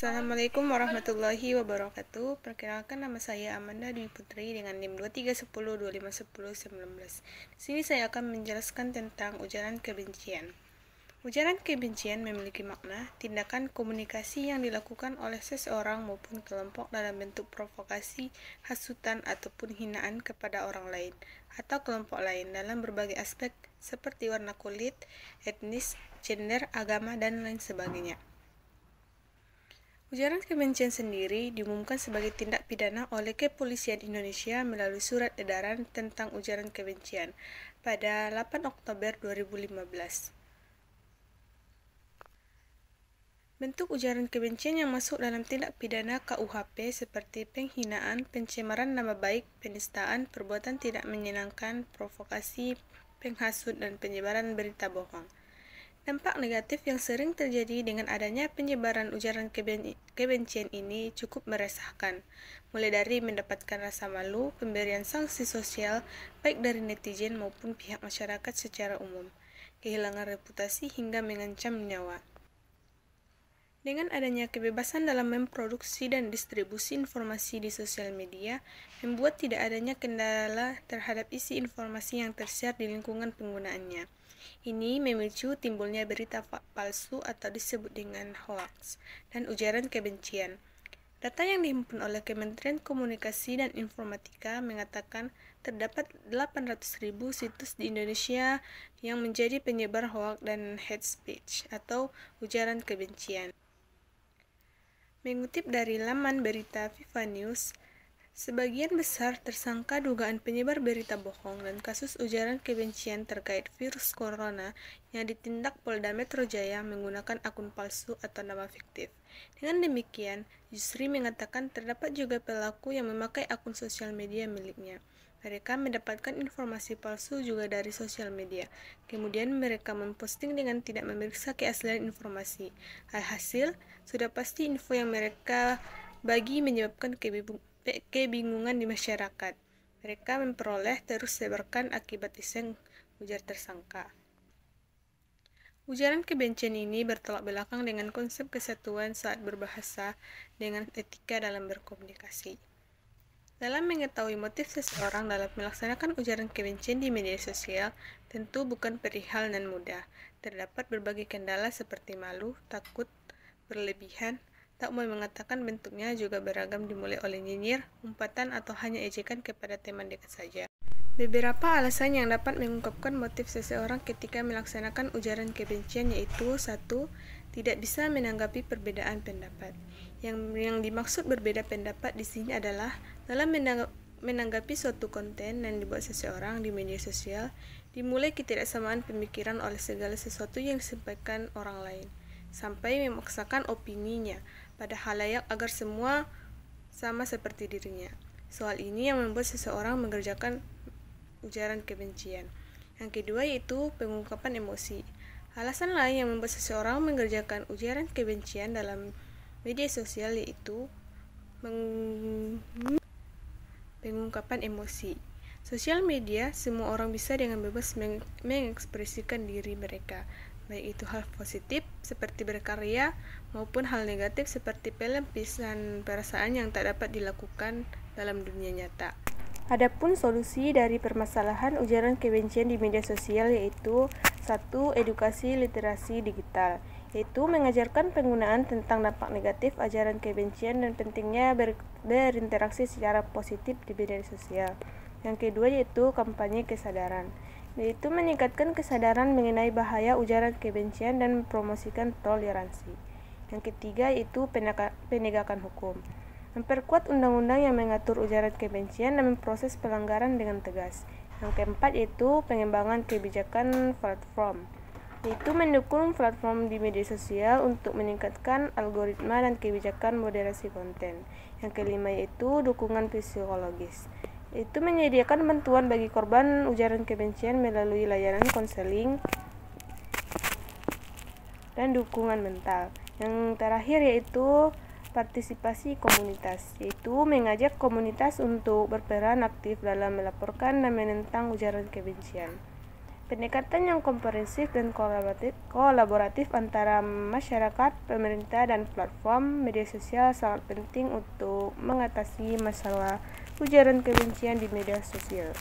Assalamualaikum warahmatullahi wabarakatuh. Perkenalkan, nama saya Amanda Dwi Putri dengan NIM 2310251019. Di sini saya akan menjelaskan tentang ujaran kebencian. Ujaran kebencian memiliki makna tindakan komunikasi yang dilakukan oleh seseorang maupun kelompok dalam bentuk provokasi, hasutan, ataupun hinaan kepada orang lain atau kelompok lain dalam berbagai aspek seperti warna kulit, etnis, gender, agama, dan lain sebagainya. Ujaran kebencian sendiri diumumkan sebagai tindak pidana oleh Kepolisian Indonesia melalui Surat Edaran tentang Ujaran Kebencian pada 8 Oktober 2015. Bentuk ujaran kebencian yang masuk dalam tindak pidana KUHP seperti penghinaan, pencemaran nama baik, penistaan, perbuatan tidak menyenangkan, provokasi, penghasut, dan penyebaran berita bohong. Dampak negatif yang sering terjadi dengan adanya penyebaran ujaran kebencian ini cukup meresahkan, mulai dari mendapatkan rasa malu, pemberian sanksi sosial, baik dari netizen maupun pihak masyarakat secara umum, kehilangan reputasi hingga mengancam nyawa. Dengan adanya kebebasan dalam memproduksi dan distribusi informasi di sosial media, membuat tidak adanya kendala terhadap isi informasi yang tersiar di lingkungan penggunaannya. Ini memicu timbulnya berita palsu atau disebut dengan hoax dan ujaran kebencian. Data yang dihimpun oleh Kementerian Komunikasi dan Informatika mengatakan terdapat 800.000 situs di Indonesia yang menjadi penyebar hoax dan hate speech atau ujaran kebencian. Mengutip dari laman berita Viva News, sebagian besar tersangka dugaan penyebar berita bohong dan kasus ujaran kebencian terkait virus corona yang ditindak Polda Metro Jaya menggunakan akun palsu atau nama fiktif. Dengan demikian, Yusri mengatakan terdapat juga pelaku yang memakai akun sosial media miliknya. Mereka mendapatkan informasi palsu juga dari sosial media. Kemudian mereka memposting dengan tidak memeriksa keaslian informasi. Alhasil, sudah pasti info yang mereka bagi menyebabkan kebingungan di masyarakat. Mereka memperoleh terus sebarkan akibat iseng, ujar tersangka. Ujaran kebencian ini bertolak belakang dengan konsep kesatuan saat berbahasa dengan etika dalam berkomunikasi. Dalam mengetahui motif seseorang dalam melaksanakan ujaran kebencian di media sosial, tentu bukan perihal nan mudah. Terdapat berbagai kendala seperti malu, takut, berlebihan, tak mau mengatakan bentuknya juga beragam dimulai oleh nyinyir, umpatan, atau hanya ejekan kepada teman dekat saja. Beberapa alasan yang dapat mengungkapkan motif seseorang ketika melaksanakan ujaran kebencian yaitu 1. Tidak bisa menanggapi perbedaan pendapat. Yang dimaksud berbeda pendapat di sini adalah dalam menanggapi suatu konten yang dibuat seseorang di media sosial, dimulai ketidaksamaan pemikiran oleh segala sesuatu yang disampaikan orang lain, sampai memaksakan opininya pada khalayak agar semua sama seperti dirinya. Soal ini yang membuat seseorang mengerjakan ujaran kebencian. Yang kedua yaitu pengungkapan emosi. Alasan lain yang membuat seseorang mengerjakan ujaran kebencian dalam media sosial yaitu pengungkapan emosi. Sosial media, semua orang bisa dengan bebas mengekspresikan diri mereka, baik itu hal positif seperti berkarya maupun hal negatif seperti pelampiasan perasaan yang tak dapat dilakukan dalam dunia nyata. Adapun solusi dari permasalahan ujaran kebencian di media sosial yaitu 1. Edukasi literasi digital, yaitu mengajarkan penggunaan tentang dampak negatif ajaran kebencian dan pentingnya berinteraksi secara positif di media sosial. Yang kedua yaitu kampanye kesadaran, yaitu meningkatkan kesadaran mengenai bahaya ujaran kebencian dan mempromosikan toleransi. Yang ketiga yaitu penegakan hukum, memperkuat undang-undang yang mengatur ujaran kebencian dan memproses pelanggaran dengan tegas. Yang keempat yaitu pengembangan kebijakan platform, yaitu mendukung platform di media sosial untuk meningkatkan algoritma dan kebijakan moderasi konten. Yang kelima yaitu dukungan psikologis, yaitu menyediakan bantuan bagi korban ujaran kebencian melalui layanan konseling dan dukungan mental. Yang terakhir yaitu partisipasi komunitas, yaitu mengajak komunitas untuk berperan aktif dalam melaporkan dan menentang ujaran kebencian. Pendekatan yang komprehensif dan kolaboratif antara masyarakat, pemerintah, dan platform media sosial sangat penting untuk mengatasi masalah ujaran kebencian di media sosial.